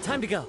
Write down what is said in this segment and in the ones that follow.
Time to go.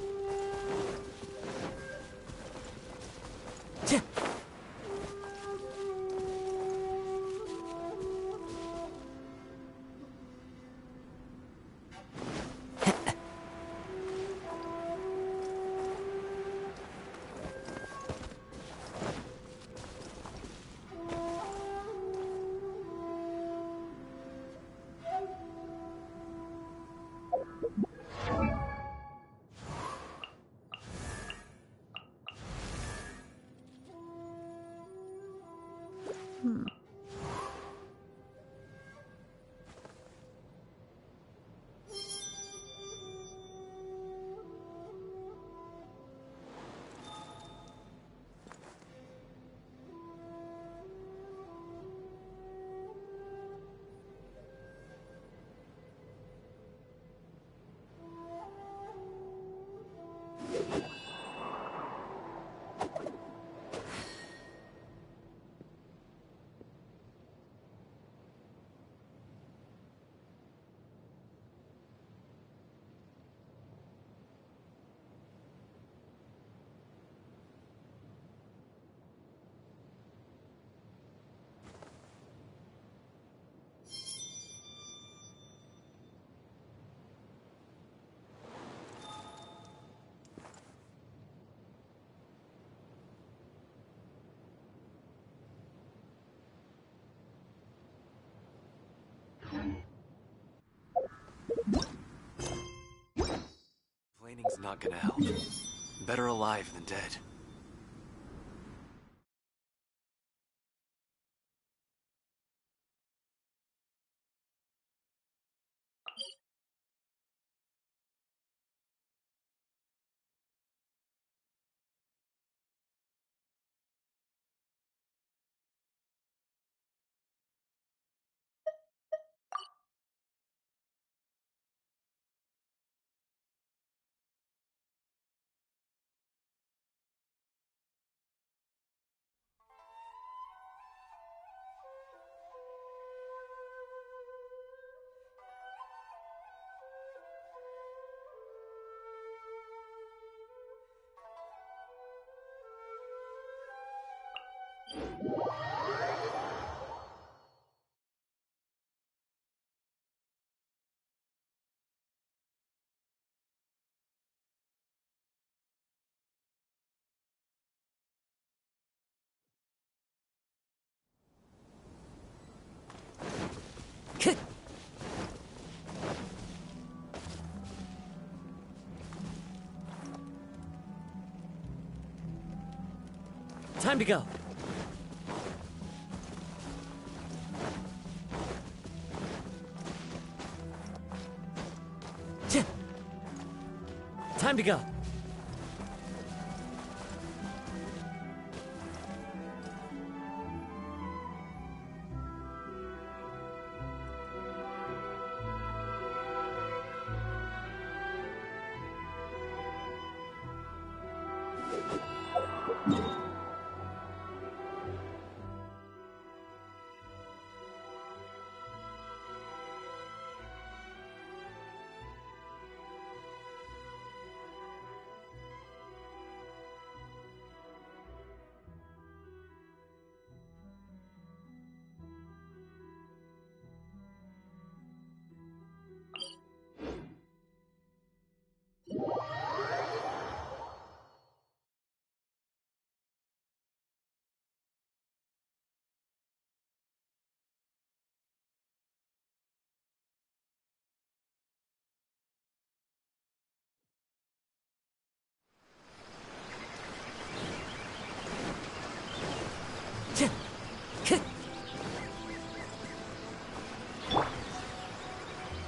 Planing's not gonna help. Better alive than dead. Time to go. Time to go.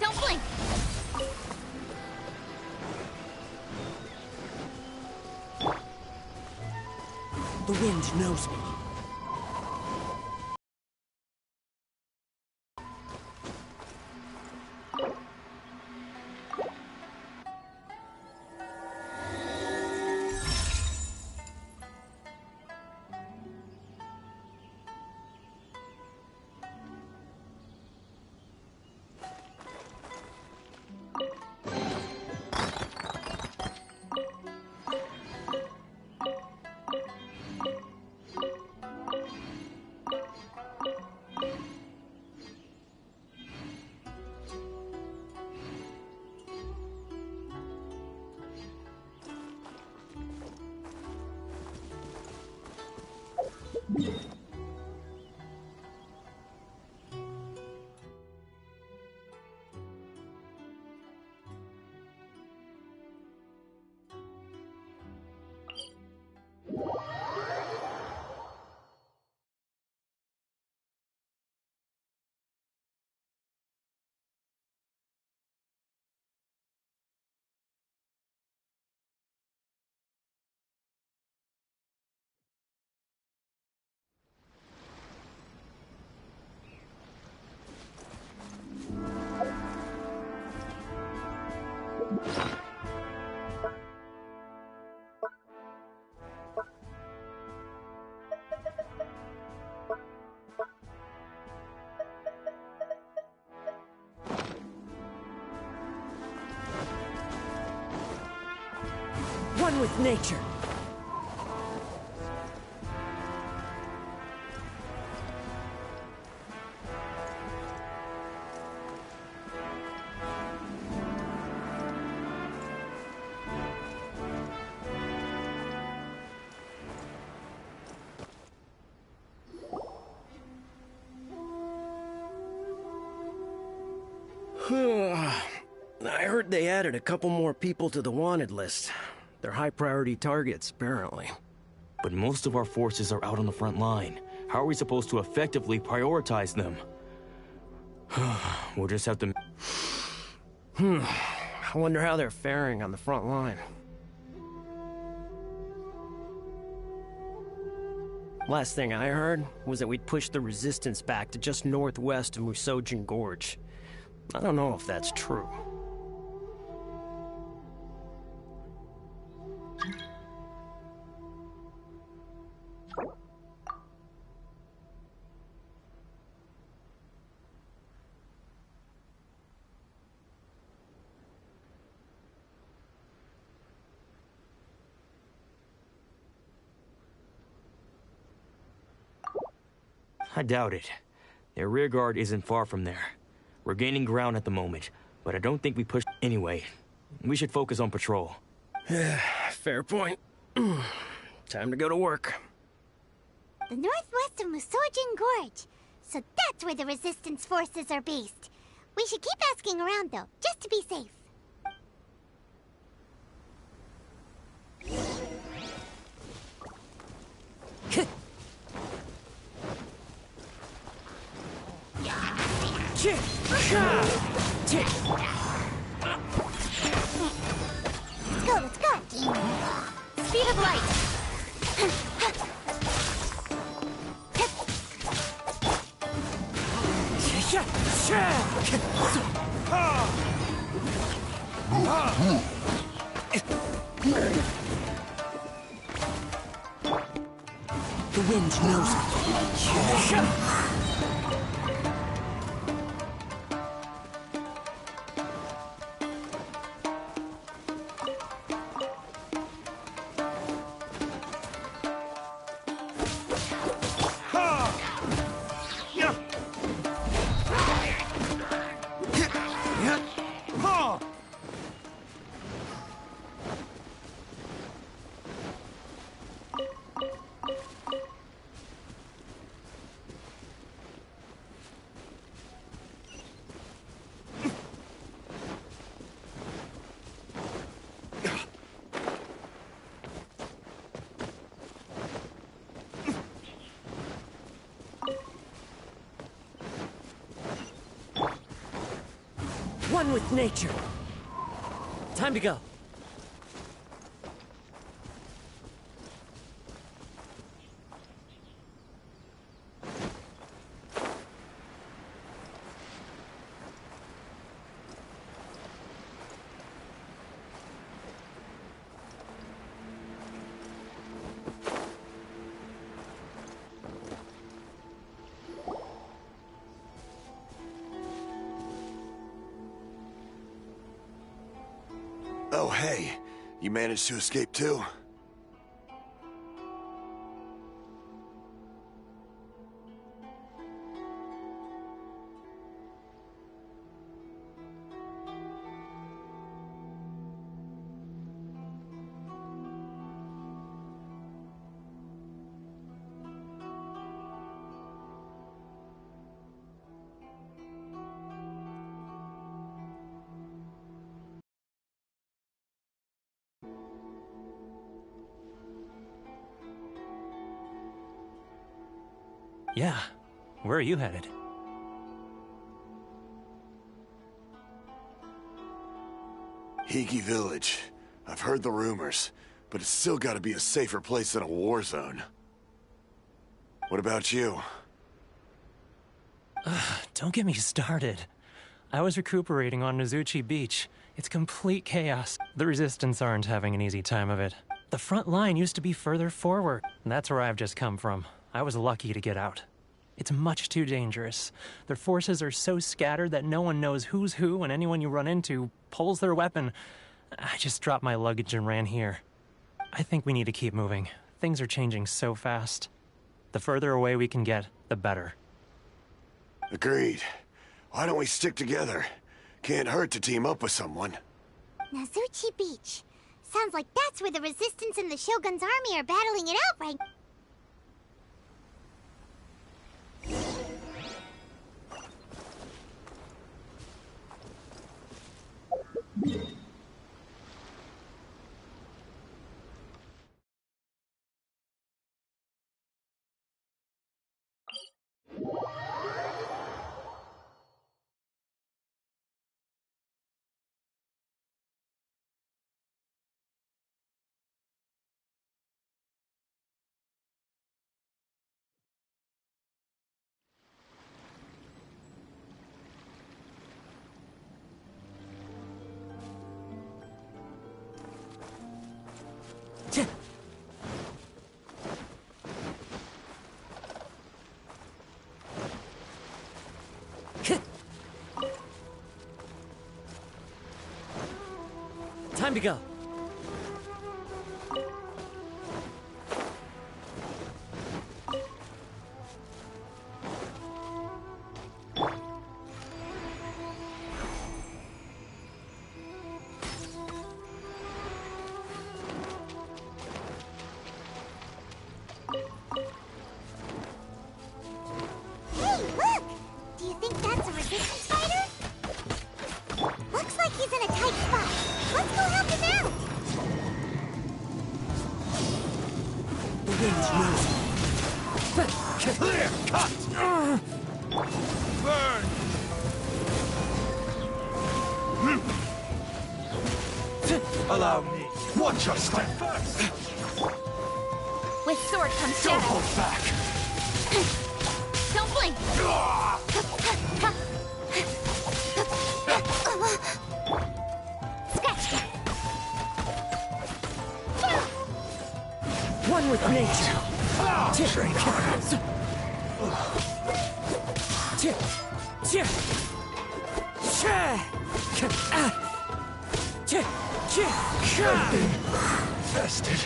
Don't blink! The wind knows me. One with nature. I heard they added a couple more people to the wanted list. They're high-priority targets, apparently. But most of our forces are out on the front line. How are we supposed to effectively prioritize them? We'll just have to... I wonder how they're faring on the front line. Last thing I heard was that we'd pushed the resistance back to just northwest of Musojin Gorge. I don't know if that's true. I doubt it. Their rearguard isn't far from there. We're gaining ground at the moment, but I don't think we pushed anyway. We should focus on patrol. Fair point. Time to go to work. The northwest of Musojin Gorge. So that's where the resistance forces are based. We should keep asking around though, just to be safe. Let's go! Speed of light! The wind knows me. One with nature. Time to go. Oh, hey. You managed to escape too? Yeah. Where are you headed? Eazy Village. I've heard the rumors, but it's still gotta be a safer place than a war zone. What about you? Don't get me started. I was recuperating on Nozuchi Beach. It's complete chaos. The Resistance aren't having an easy time of it. The front line used to be further forward. That's where I've just come from. I was lucky to get out. It's much too dangerous. Their forces are so scattered that no one knows who's who, and anyone you run into pulls their weapon. I just dropped my luggage and ran here. I think we need to keep moving. Things are changing so fast. The further away we can get, the better. Agreed. Why don't we stick together? Can't hurt to team up with someone. Nazuchi Beach. Sounds like that's where the Resistance and the Shogun's army are battling it out right. Time to go. Hey, look! Do you think that's a Resistance fighter? Looks like he's in a tight spot. Let's go help him out! The wind knows. Clear! Cut! Burn! Allow me. Watch your step first! With sword comes Don't shadow. hold back! Don't blink! Scratch that! One with nature. Train hard. Infested.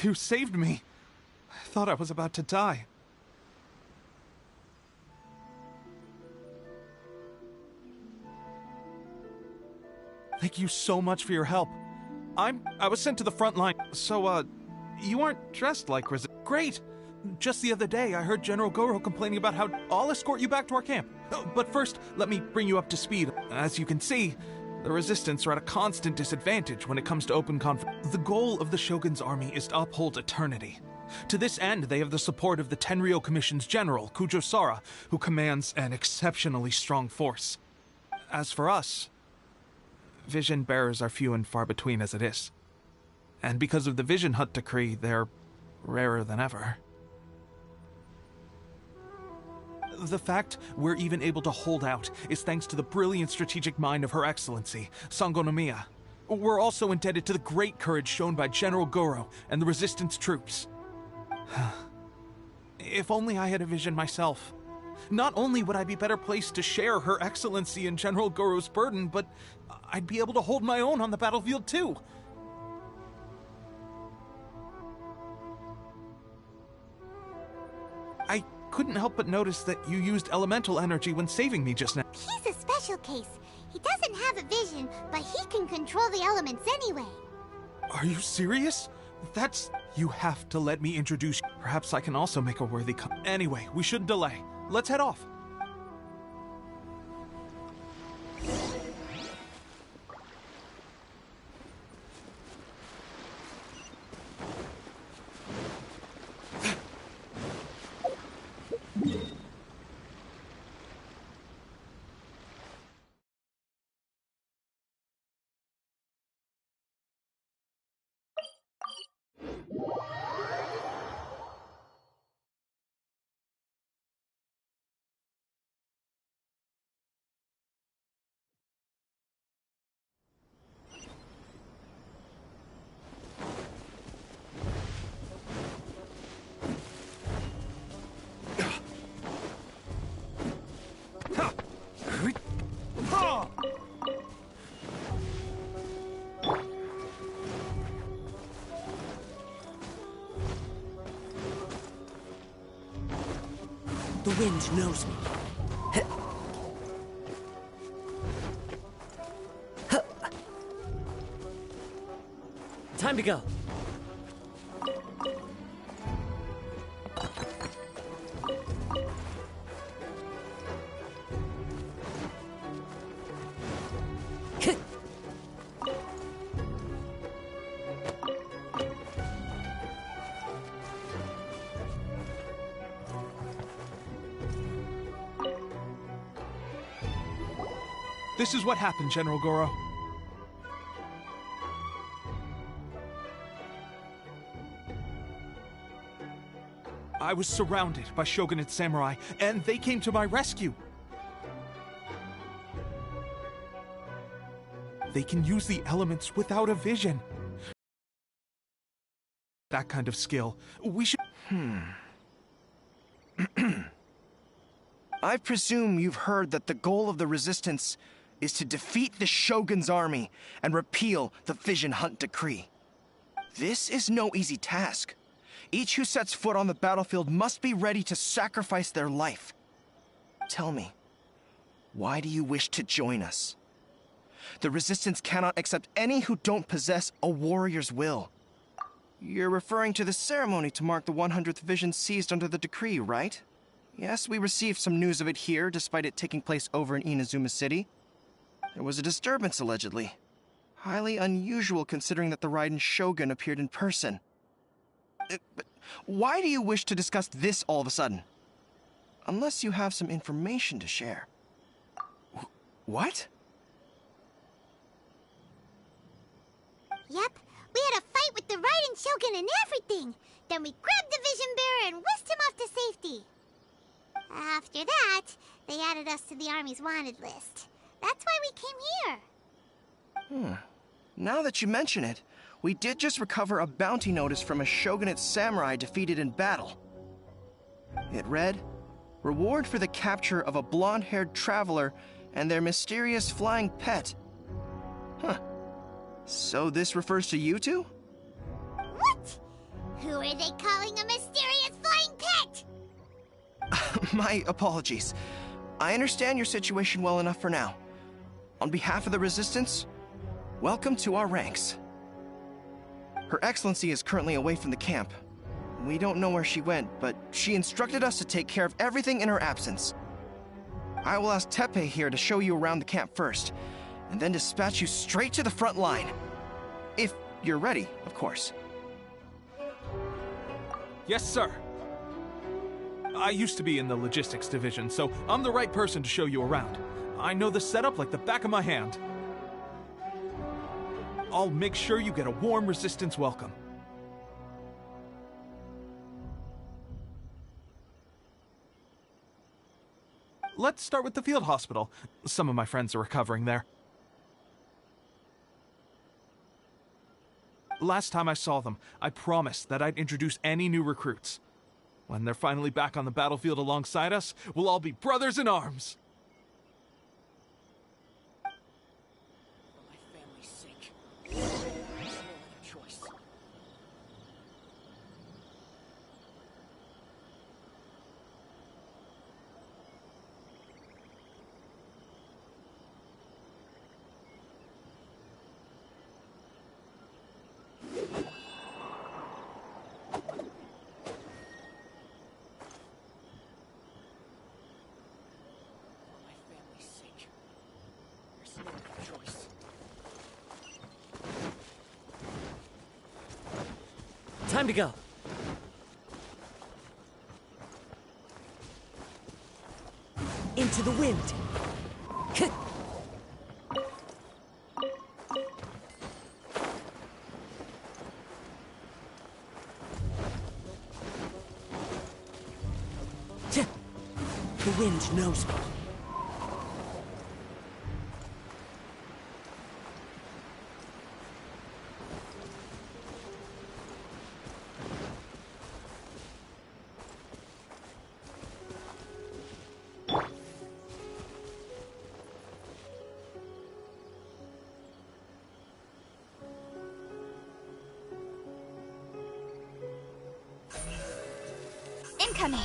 You saved me. I thought I was about to die. Thank you so much for your help. I was sent to the front line, so, you aren't dressed like Great! Just the other day, I heard General Goro complaining about how I'll escort you back to our camp. But first, let me bring you up to speed. As you can see, the Resistance are at a constant disadvantage when it comes to open conflict. The goal of the Shogun's army is to uphold eternity. To this end, they have the support of the Tenryou Commission's general, Kujo Sara, who commands an exceptionally strong force. As for us, vision bearers are few and far between as it is. And because of the Vision Hut decree, they're rarer than ever. The fact we're even able to hold out is thanks to the brilliant strategic mind of Her Excellency, Sangonomiya. We're also indebted to the great courage shown by General Goro and the Resistance troops. If only I had a vision myself. Not only would I be better placed to share Her Excellency and General Goro's burden, but I'd be able to hold my own on the battlefield too. I couldn't help but notice that you used elemental energy when saving me just now. He's a special case. He doesn't have a vision, but he can control the elements anyway. Are you serious? That's... You have to let me introduce you. Perhaps I can also make a worthy Anyway, we shouldn't delay. Let's head off. wind knows me. Time to go. This is what happened, General Goro. I was surrounded by Shogunate samurai, and they came to my rescue. They can use the elements without a vision. That kind of skill. We should... I presume you've heard that the goal of the Resistance is to defeat the Shogun's army and repeal the Vision Hunt Decree. This is no easy task. Each who sets foot on the battlefield must be ready to sacrifice their life. Tell me, why do you wish to join us? The Resistance cannot accept any who don't possess a warrior's will. You're referring to the ceremony to mark the 100th Vision seized under the decree, right? Yes, we received some news of it here, despite it taking place over in Inazuma City. There was a disturbance, allegedly. Highly unusual considering that the Raiden Shogun appeared in person. But why do you wish to discuss this all of a sudden? Unless you have some information to share. What? Yep, we had a fight with the Raiden Shogun and everything. Then we grabbed the Vision Bearer and whisked him off to safety. After that, they added us to the Army's wanted list. That's why we came here. Now that you mention it, we did just recover a bounty notice from a Shogunate samurai defeated in battle. It read, "Reward for the capture of a blonde-haired traveler and their mysterious flying pet." So this refers to you two? What? Who are they calling a mysterious flying pet? My apologies. I understand your situation well enough for now. On behalf of the Resistance, welcome to our ranks. Her Excellency is currently away from the camp. We don't know where she went, but she instructed us to take care of everything in her absence. I will ask Teppei here to show you around the camp first, and then dispatch you straight to the front line. If you're ready, of course. Yes, sir. I used to be in the logistics division, so I'm the right person to show you around. I know the setup like the back of my hand. I'll make sure you get a warm Resistance welcome. Let's start with the field hospital. Some of my friends are recovering there. Last time I saw them, I promised that I'd introduce any new recruits. When they're finally back on the battlefield alongside us, we'll all be brothers in arms. For my family's sake. There's no other choice. Time to go. Into the wind. The wind knows me. Incoming.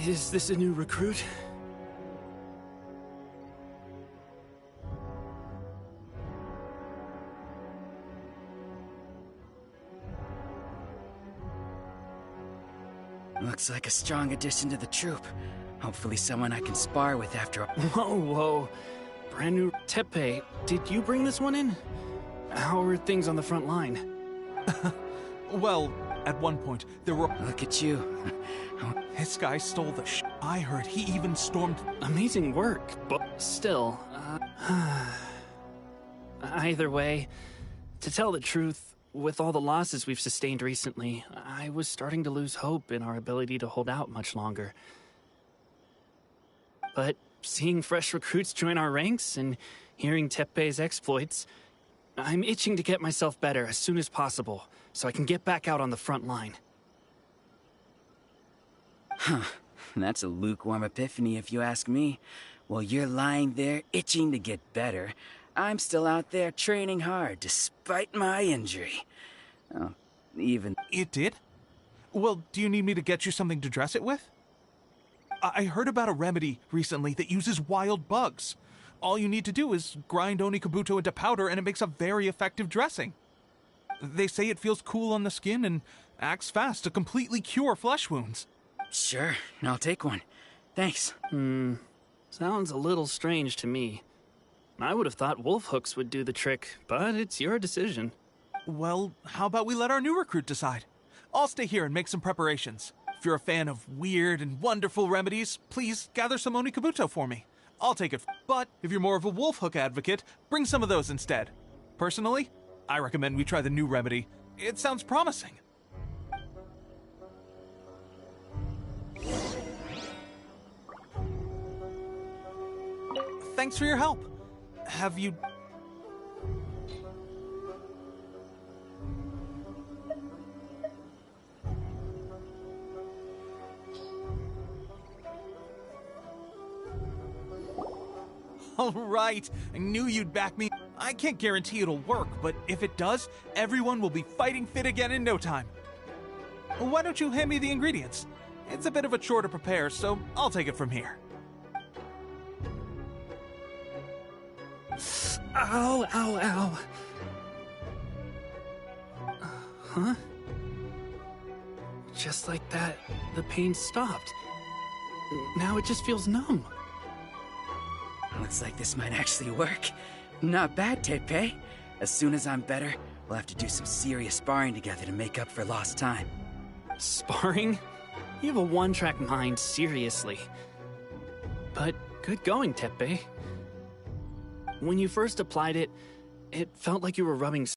Is this a new recruit? Looks like a strong addition to the troop. Hopefully someone I can spar with after all. Whoa. Brand new Tepe. Did you bring this one in? How are things on the front line? Well, at one point, there were... Look at you. This guy stole the sh... I heard he even stormed... Amazing work, but still, either way, to tell the truth, with all the losses we've sustained recently, I was starting to lose hope in our ability to hold out much longer. But seeing fresh recruits join our ranks and hearing Tepe's exploits, I'm itching to get myself better as soon as possible, so I can get back out on the front line. Huh. That's a lukewarm epiphany if you ask me. While you're lying there itching to get better, I'm still out there training hard despite my injury. Oh, even... It did? Well, do you need me to get you something to dress it with? I heard about a remedy recently that uses wild bugs. All you need to do is grind Onikabuto into powder and it makes a very effective dressing. They say it feels cool on the skin and acts fast to completely cure flesh wounds. Sure, I'll take one. Thanks. Sounds a little strange to me. I would have thought wolf hooks would do the trick, but it's your decision. Well, how about we let our new recruit decide? I'll stay here and make some preparations. If you're a fan of weird and wonderful remedies, please gather some Onikabuto for me. I'll take it. But if you're more of a wolf hook advocate, bring some of those instead. Personally, I recommend we try the new remedy. It sounds promising. Thanks for your help. Have you... All right, I knew you'd back me. I can't guarantee it'll work, but if it does, everyone will be fighting fit again in no time. Why don't you hand me the ingredients? It's a bit of a chore to prepare, so I'll take it from here. Ow, ow, ow. Huh? Just like that, the pain stopped. Now it just feels numb. Looks like this might actually work. Not bad, Tepe. As soon as I'm better, we'll have to do some serious sparring together to make up for lost time. Sparring? You have a one-track mind, seriously. But good going, Tepe. When you first applied it, it felt like you were rubbing...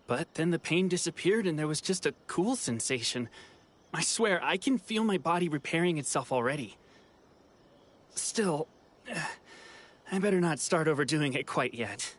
But then the pain disappeared and there was just a cool sensation. I swear, I can feel my body repairing itself already. Still, I better not start overdoing it quite yet.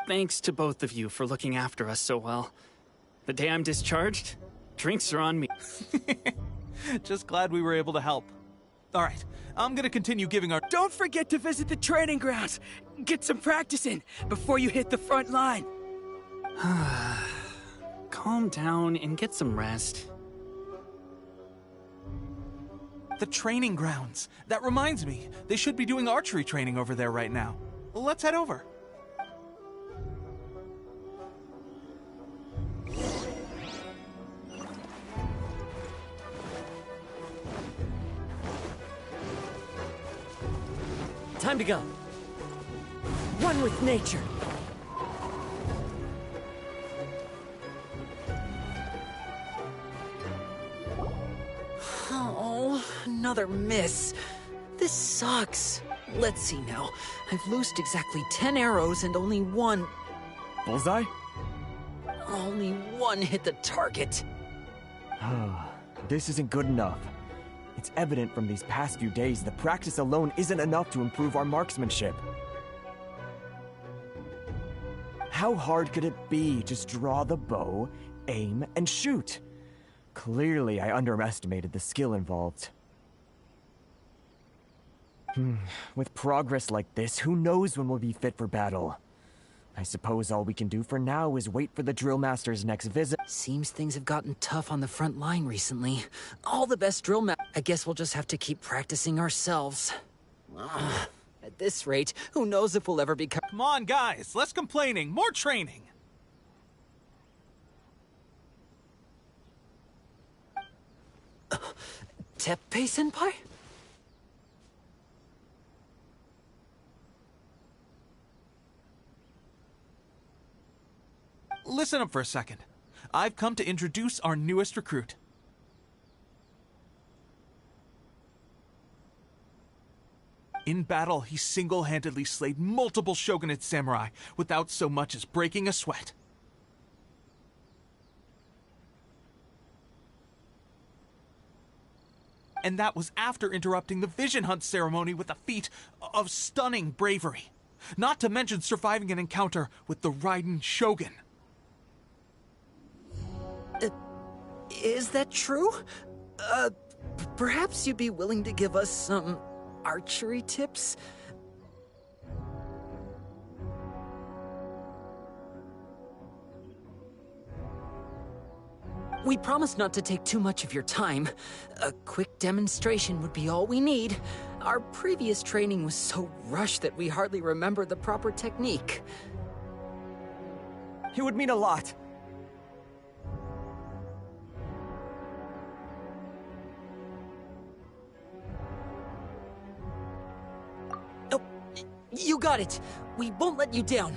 Thanks to both of you for looking after us so well. The day I'm discharged, drinks are on me. Just glad we were able to help. All right, I'm gonna continue giving our... Don't forget to visit the training grounds. Get some practice in before you hit the front line. Calm down and get some rest. The training grounds. That reminds me, they should be doing archery training over there right now. Let's head over. Time to go. One with nature. Oh, another miss. This sucks. Let's see now. I've loosed exactly 10 arrows and only one Bullseye? hit the target. This isn't good enough. It's evident from these past few days that practice alone isn't enough to improve our marksmanship. How hard could it be? Just draw the bow, aim, and shoot. Clearly, I underestimated the skill involved. With progress like this, who knows when we'll be fit for battle? I suppose all we can do for now is wait for the drill master's next visit. Seems things have gotten tough on the front line recently. All the best I guess we'll just have to keep practicing ourselves. At this rate, who knows if we'll ever become— Come on, guys, less complaining, more training. Teppei-senpai? Listen up for a second. I've come to introduce our newest recruit. In battle, he single-handedly slayed multiple shogunate samurai without so much as breaking a sweat. And that was after interrupting the vision hunt ceremony with a feat of stunning bravery. Not to mention surviving an encounter with the Raiden Shogun. Is that true? Perhaps you'd be willing to give us some archery tips? We promise not to take too much of your time. A quick demonstration would be all we need. Our previous training was so rushed that we hardly remember the proper technique. It would mean a lot. Oh, you got it. We won't let you down.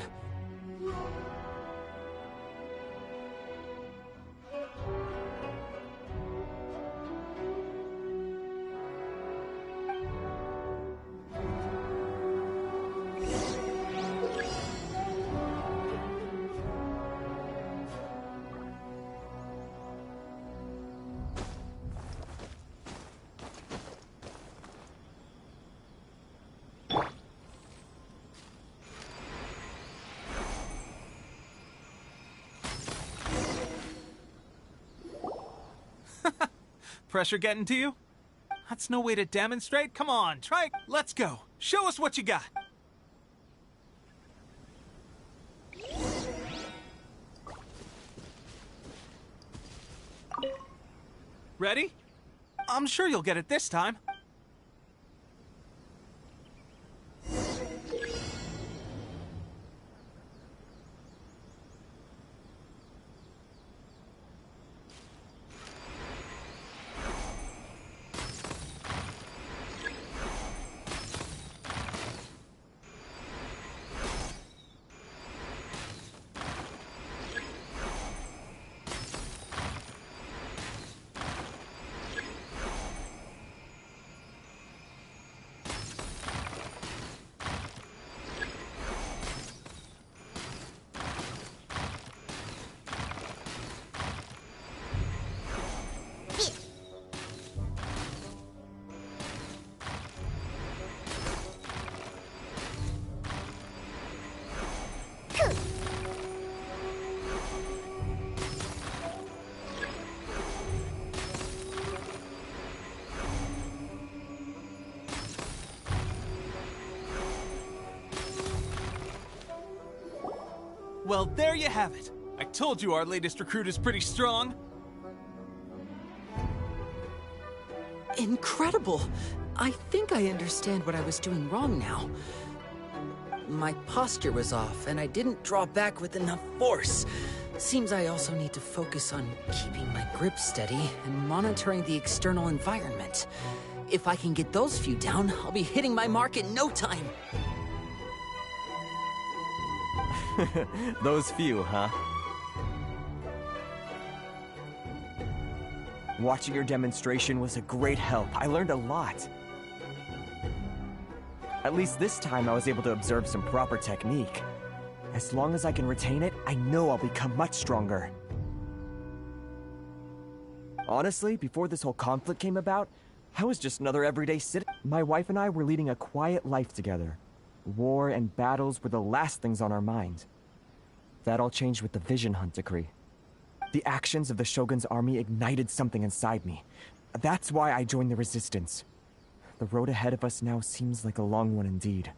Pressure getting to you? That's no way to demonstrate. Come on, try it. Let's go. Show us what you got. Ready? I'm sure you'll get it this time. Well, there you have it. I told you our latest recruit is pretty strong. Incredible! I think I understand what I was doing wrong now. My posture was off, and I didn't draw back with enough force. Seems I also need to focus on keeping my grip steady and monitoring the external environment. If I can get those few down, I'll be hitting my mark in no time. Those few, huh? Watching your demonstration was a great help. I learned a lot. At least this time I was able to observe some proper technique. As long as I can retain it, I know I'll become much stronger. Honestly, before this whole conflict came about, I was just another everyday citizen. My wife and I were leading a quiet life together. War and battles were the last things on our mind. That all changed with the Vision Hunt decree. The actions of the Shogun's army ignited something inside me. That's why I joined the Resistance. The road ahead of us now seems like a long one indeed.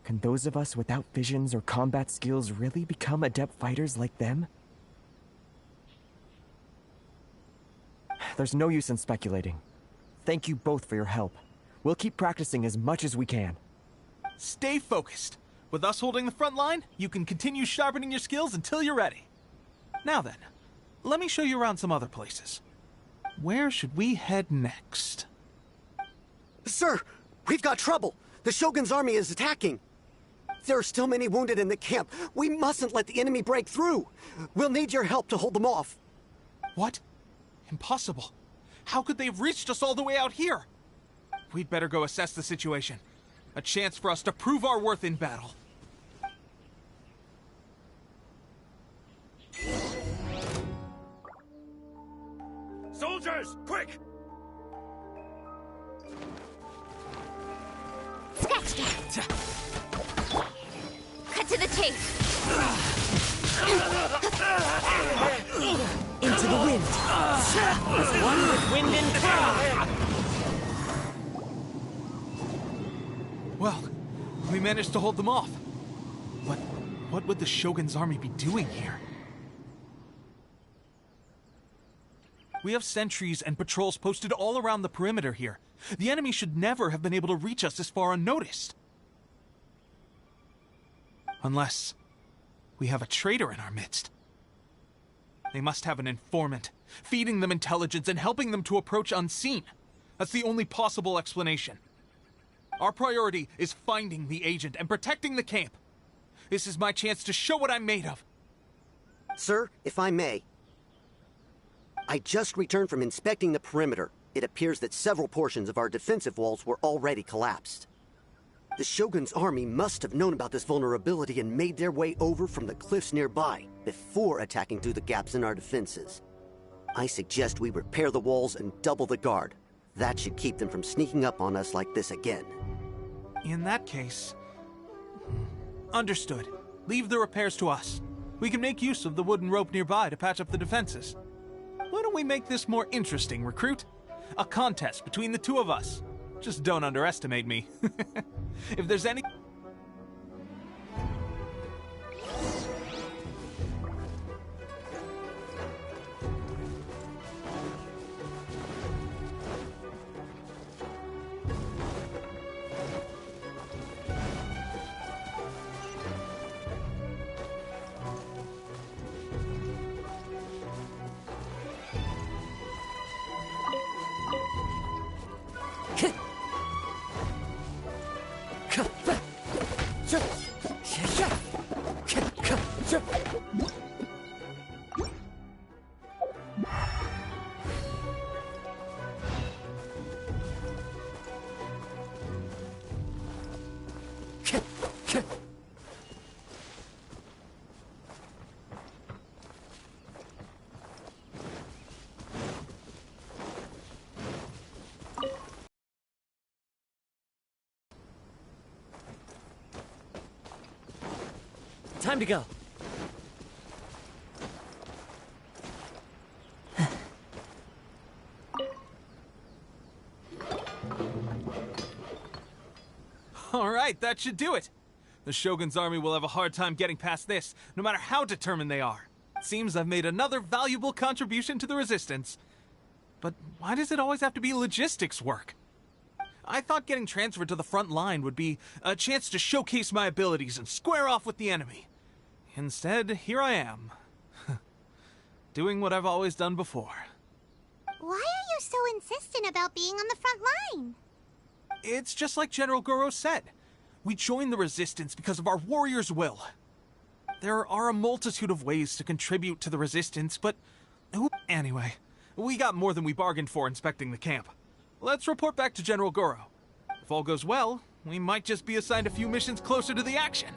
Can those of us without visions or combat skills really become adept fighters like them? There's no use in speculating. Thank you both for your help. We'll keep practicing as much as we can. Stay focused. With us holding the front line, you can continue sharpening your skills until you're ready. Now then, let me show you around some other places. Where should we head next? Sir, we've got trouble. The Shogun's army is attacking. There are still many wounded in the camp. We mustn't let the enemy break through. We'll need your help to hold them off. What? Impossible. How could they have reached us all the way out here? We'd better go assess the situation. A chance for us to prove our worth in battle. Soldiers, quick! Scratch that! Cut to the chase! Into the wind! As one with wind and cloud! Well, we managed to hold them off. But what would the Shogun's army be doing here? We have sentries and patrols posted all around the perimeter here. The enemy should never have been able to reach us this far unnoticed. Unless we have a traitor in our midst. They must have an informant, feeding them intelligence and helping them to approach unseen. That's the only possible explanation. Our priority is finding the agent and protecting the camp. This is my chance to show what I'm made of. Sir, if I may. I just returned from inspecting the perimeter. It appears that several portions of our defensive walls were already collapsed. The Shogun's army must have known about this vulnerability and made their way over from the cliffs nearby before attacking through the gaps in our defenses. I suggest we repair the walls and double the guard. That should keep them from sneaking up on us like this again. In that case... Understood. Leave the repairs to us. We can make use of the wooden rope nearby to patch up the defenses. Why don't we make this more interesting, recruit? A contest between the two of us. Just don't underestimate me. If there's any... Time to go. All right, that should do it. The Shogun's army will have a hard time getting past this, no matter how determined they are. Seems I've made another valuable contribution to the Resistance. but why does it always have to be logistics work? I thought getting transferred to the front line would be a chance to showcase my abilities and square off with the enemy. Instead, here I am. Doing what I've always done before. Why are you so insistent about being on the front line? It's just like General Goro said. We joined the Resistance because of our warrior's will. There are a multitude of ways to contribute to the Resistance, but... Anyway, we got more than we bargained for inspecting the camp. Let's report back to General Goro. If all goes well, we might just be assigned a few missions closer to the action.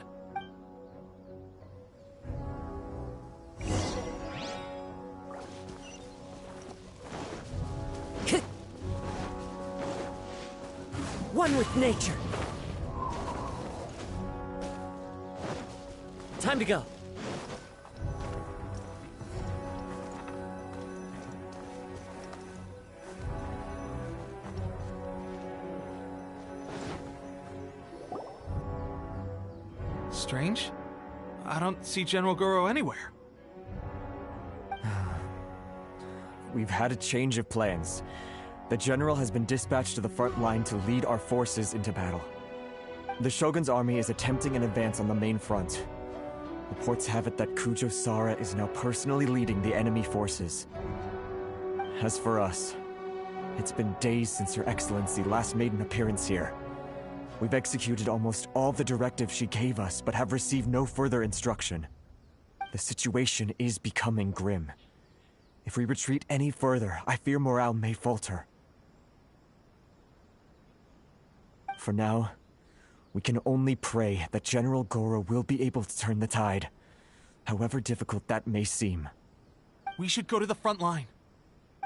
One with nature. Time to go. Strange. I don't see General Goro anywhere. We've had a change of plans. The General has been dispatched to the front line to lead our forces into battle. The Shogun's army is attempting an advance on the main front. Reports have it that Kujo Sara is now personally leading the enemy forces. As for us, it's been days since Her Excellency last made an appearance here. We've executed almost all the directives she gave us, but have received no further instruction. The situation is becoming grim. If we retreat any further, I fear morale may falter. For now, we can only pray that General Goro will be able to turn the tide, however difficult that may seem. We should go to the front line.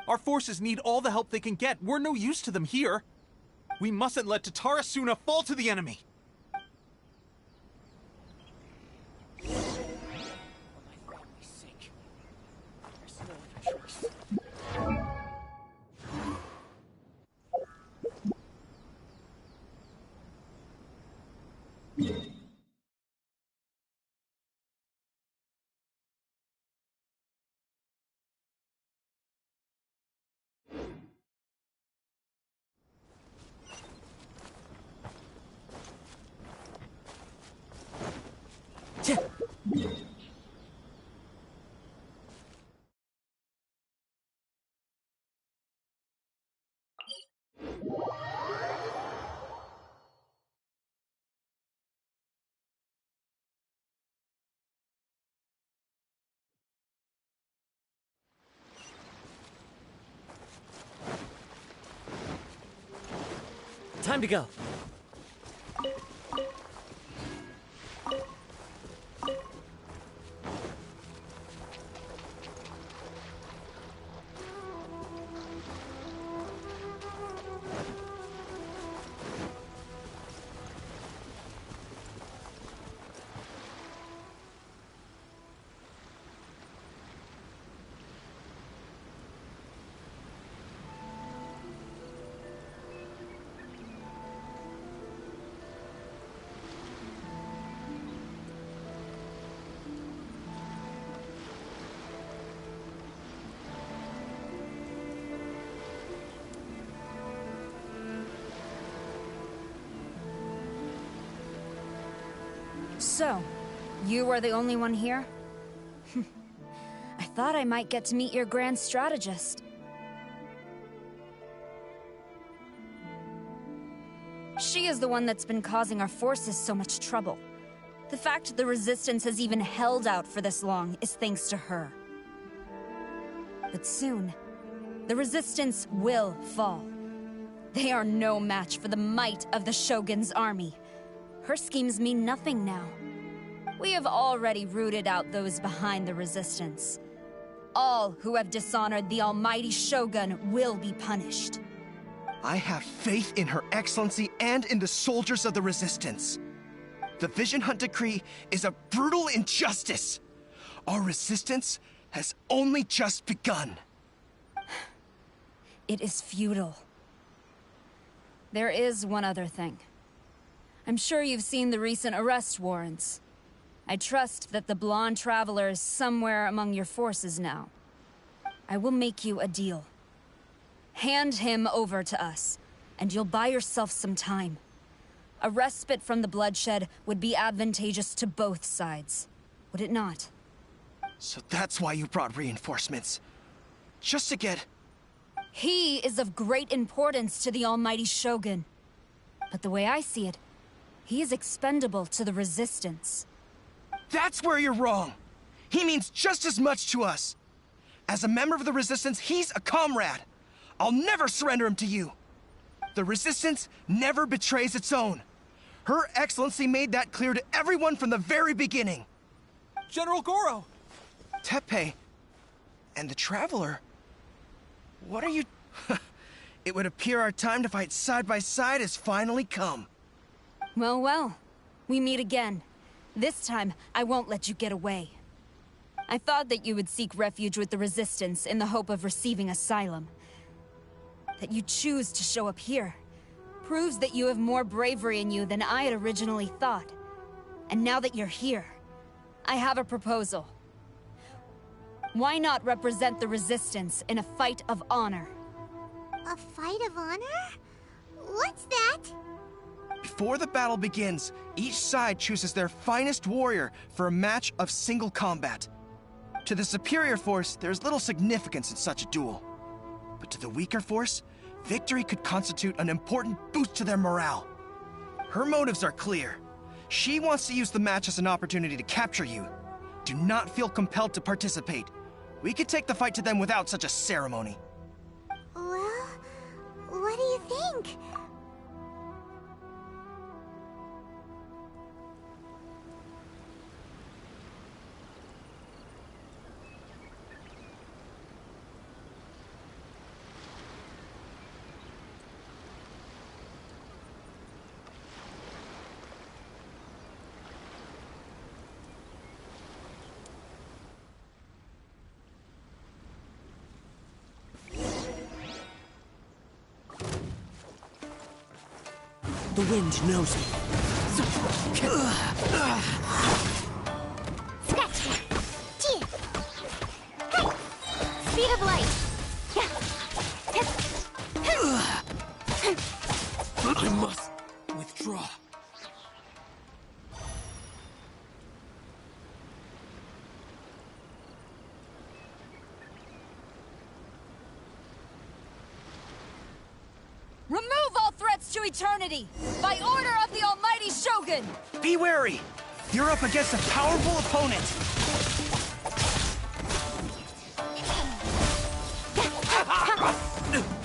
Our forces need all the help they can get. We're no use to them here. We mustn't let Tatarasuna fall to the enemy. Time to go. So, you are the only one here? I thought I might get to meet your grand strategist. She is the one that's been causing our forces so much trouble. The fact the Resistance has even held out for this long is thanks to her. But soon, the Resistance will fall. They are no match for the might of the Shogun's army. Her schemes mean nothing now. We have already rooted out those behind the Resistance. All who have dishonored the almighty Shogun will be punished. I have faith in Her Excellency and in the soldiers of the Resistance. The Vision Hunt Decree is a brutal injustice. Our resistance has only just begun. It is futile. There is one other thing. I'm sure you've seen the recent arrest warrants. I trust that the blonde traveler is somewhere among your forces now. I will make you a deal. Hand him over to us, and you'll buy yourself some time. A respite from the bloodshed would be advantageous to both sides, would it not? So that's why you brought reinforcements. Just to get... He is of great importance to the almighty Shogun. But the way I see it, he is expendable to the Resistance. That's where you're wrong. He means just as much to us. As a member of the Resistance, he's a comrade. I'll never surrender him to you. The Resistance never betrays its own. Her Excellency made that clear to everyone from the very beginning. General Goro! Teppei and the Traveler. What are you... It would appear our time to fight side by side has finally come. Well, well. We meet again. This time, I won't let you get away. I thought that you would seek refuge with the Resistance in the hope of receiving asylum. That you choose to show up here proves that you have more bravery in you than I had originally thought. And now that you're here, I have a proposal. Why not represent the Resistance in a fight of honor? A fight of honor? What's that? Before the battle begins, each side chooses their finest warrior for a match of single combat. To the superior force, there's little significance in such a duel. But to the weaker force, victory could constitute an important boost to their morale. Her motives are clear. She wants to use the match as an opportunity to capture you. Do not feel compelled to participate. We could take the fight to them without such a ceremony. Well, what do you think? The wind knows me. Scratch! Gee! Hey! Speed of light! I must withdraw. Remove all threats to eternity! By order of the almighty Shogun! Be wary! You're up against a powerful opponent!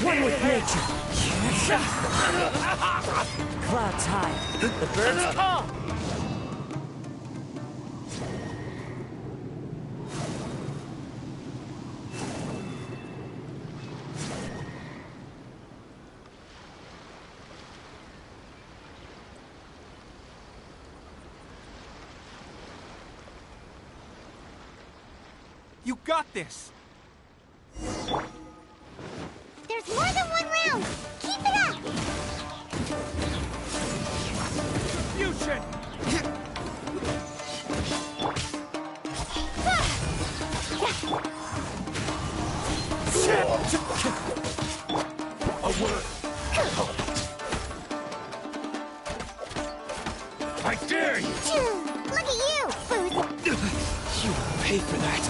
One with nature. Clouds high. The birds call. You got this! There's more than one round! Keep it up! Fusion! A word! I dare you! Look at you, Booth! You will pay for that.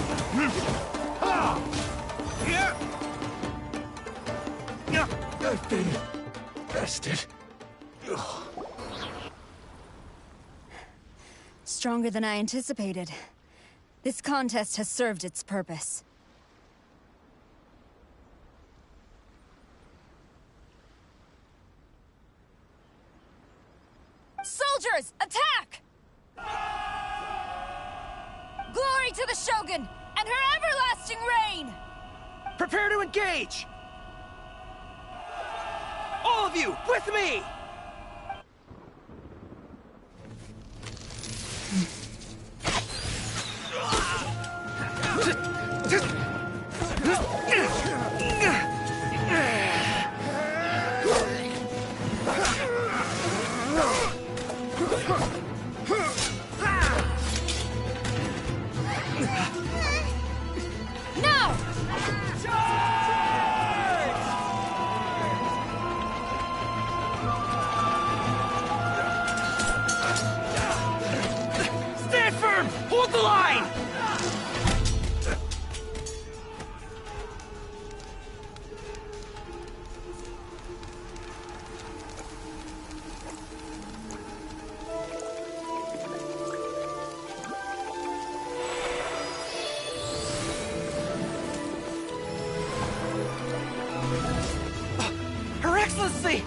I've been bested. Stronger than I anticipated. This contest has served its purpose. Soldiers, attack! Glory to the Shogun and her everlasting reign! Prepare to engage! All of you, with me! firm! Hold the line! Her Excellency!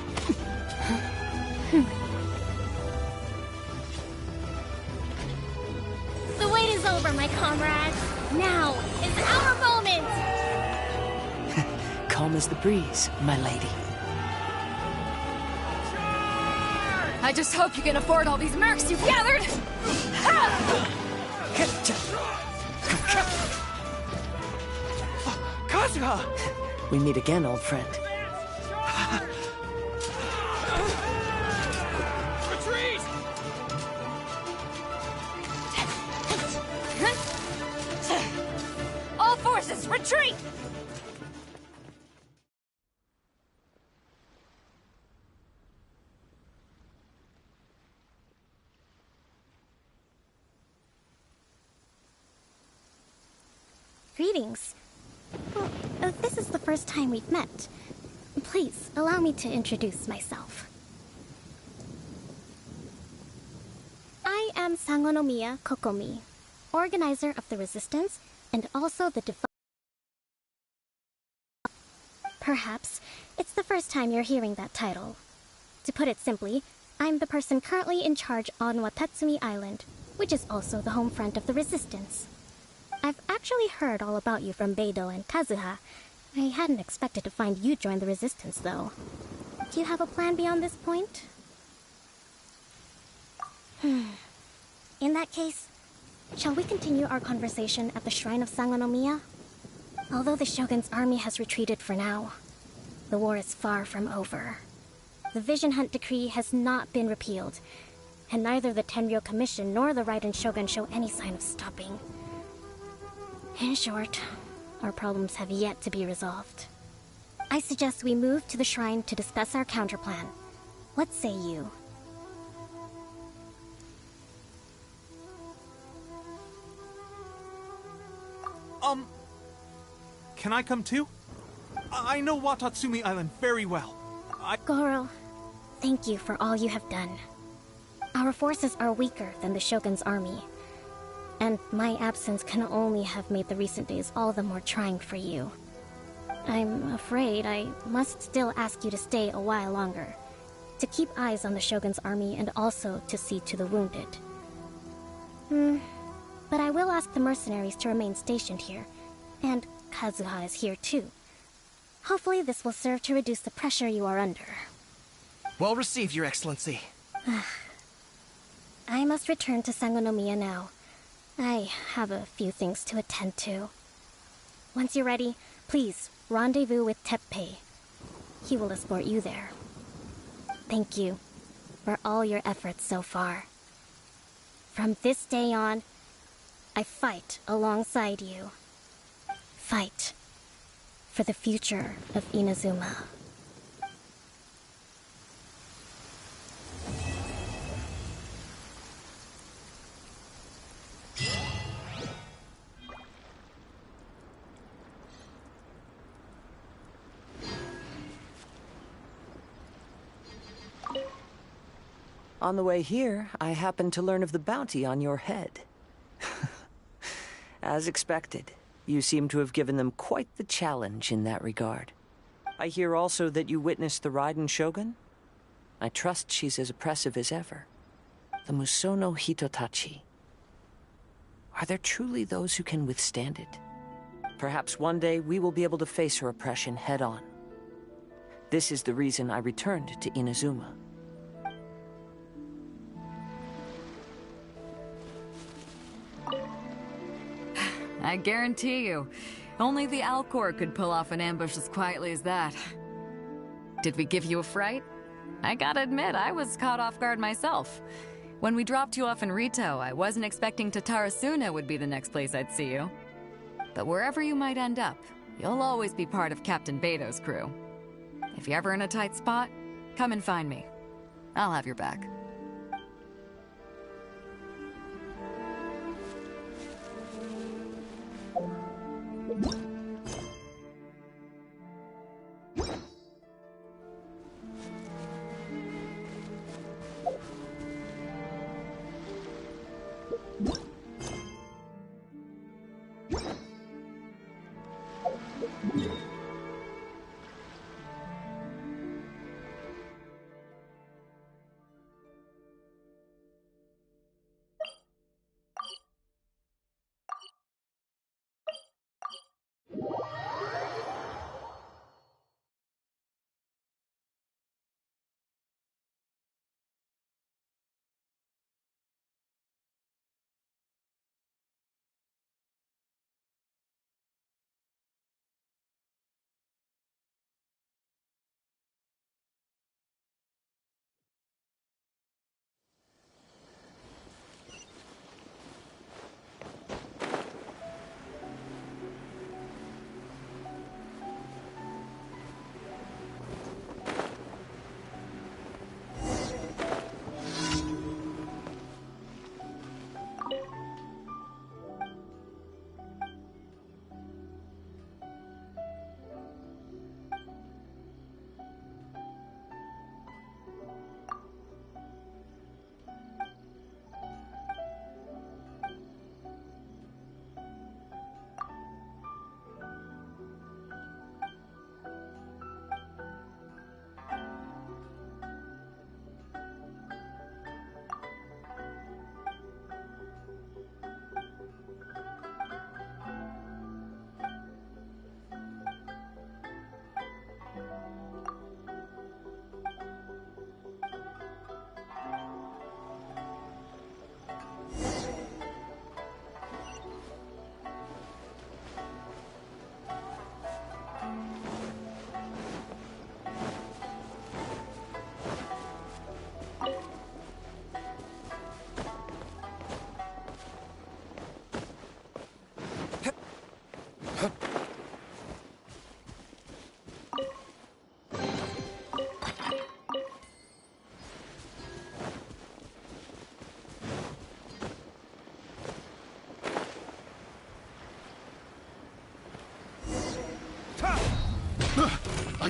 The wait is over, my comrades. Now is our moment! Calm as the breeze, my lady. I just hope you can afford all these mercs you've gathered! Kazuha! We meet again, old friend. Retreat! All forces, retreat! Greetings. Well, this is the first time we've met. Please, allow me to introduce myself. I am Sangonomiya Kokomi, organizer of the Resistance, and also the Perhaps it's the first time you're hearing that title. To put it simply, I'm the person currently in charge on Watatsumi Island, which is also the home front of the Resistance. I've actually heard all about you from Beidou and Kazuha. I hadn't expected to find you join the Resistance, though. Do you have a plan beyond this point? In that case, shall we continue our conversation at the Shrine of Sangonomiya? Although the Shogun's army has retreated for now, the war is far from over. The Vision Hunt Decree has not been repealed, and neither the Tenryou Commission nor the Raiden Shogun show any sign of stopping. In short, our problems have yet to be resolved. I suggest we move to the shrine to discuss our counterplan. What say you? Can I come too? I know Watatsumi Island very well. Goro, thank you for all you have done. Our forces are weaker than the Shogun's army, and my absence can only have made the recent days all the more trying for you. I'm afraid I must still ask you to stay a while longer, to keep eyes on the Shogun's army and also to see to the wounded. But I will ask the mercenaries to remain stationed here, and Kazuha is here too. Hopefully this will serve to reduce the pressure you are under. Well received, Your Excellency. I must return to Sangonomiya now. I have a few things to attend to. Once you're ready, please rendezvous with Teppei. He will escort you there. Thank you for all your efforts so far. From this day on, I fight alongside you. Fight for the future of Inazuma. On the way here, I happened to learn of the bounty on your head. As expected, you seem to have given them quite the challenge in that regard. I hear also that you witnessed the Raiden Shogun? I trust she's as oppressive as ever. The Musono Hitotachi. Are there truly those who can withstand it? Perhaps one day we will be able to face her oppression head-on. This is the reason I returned to Inazuma. I guarantee you, only the Alcor could pull off an ambush as quietly as that. Did we give you a fright? I gotta admit, I was caught off guard myself. When we dropped you off in Rito, I wasn't expecting Tatarasuna would be the next place I'd see you. But wherever you might end up, you'll always be part of Captain Beto's crew. If you're ever in a tight spot, come and find me. I'll have your back.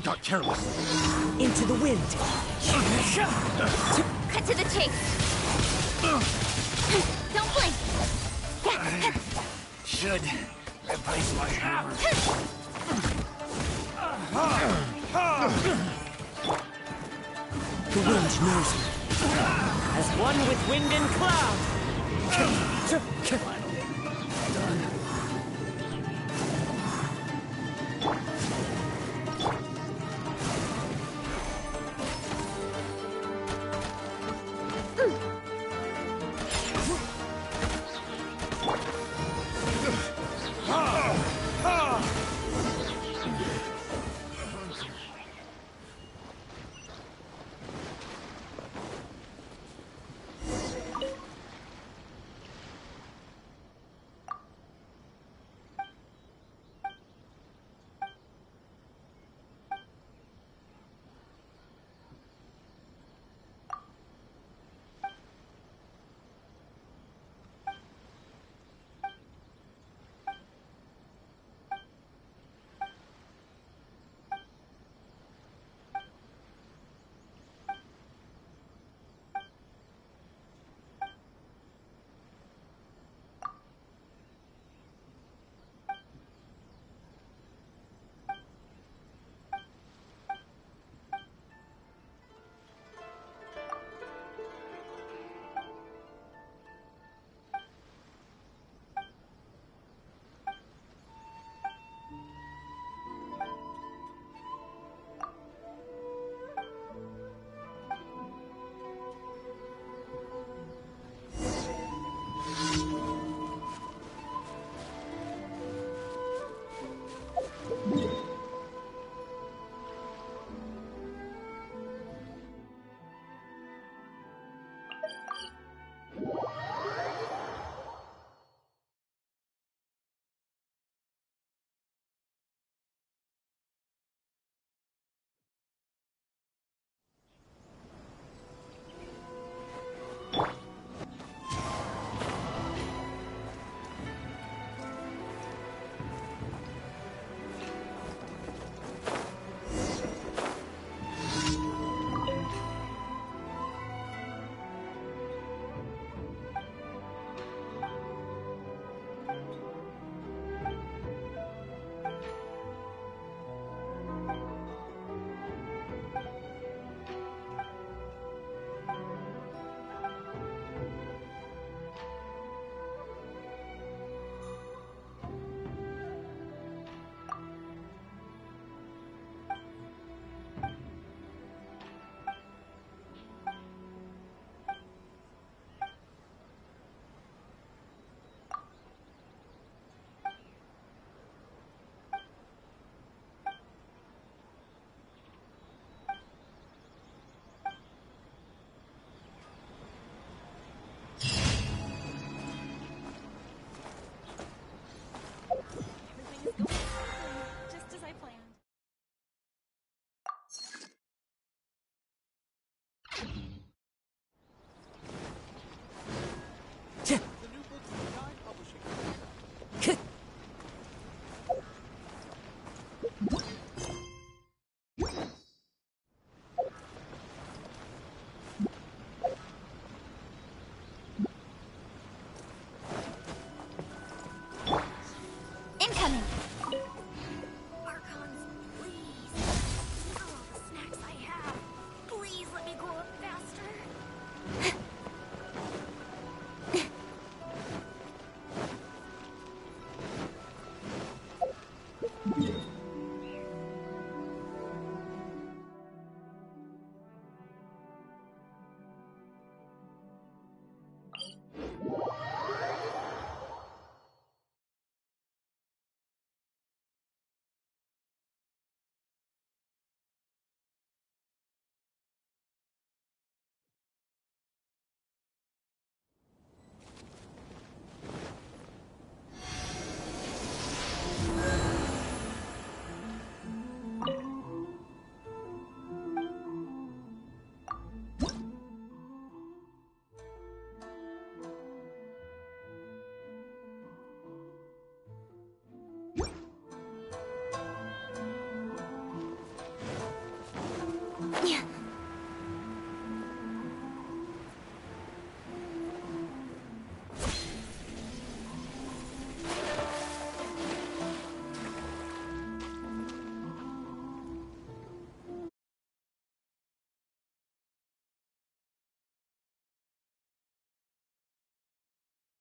I got careless. Into the wind. Cut to the chase. Don't blink. Should replace my hammer. The wind knows me. As one with wind and cloud.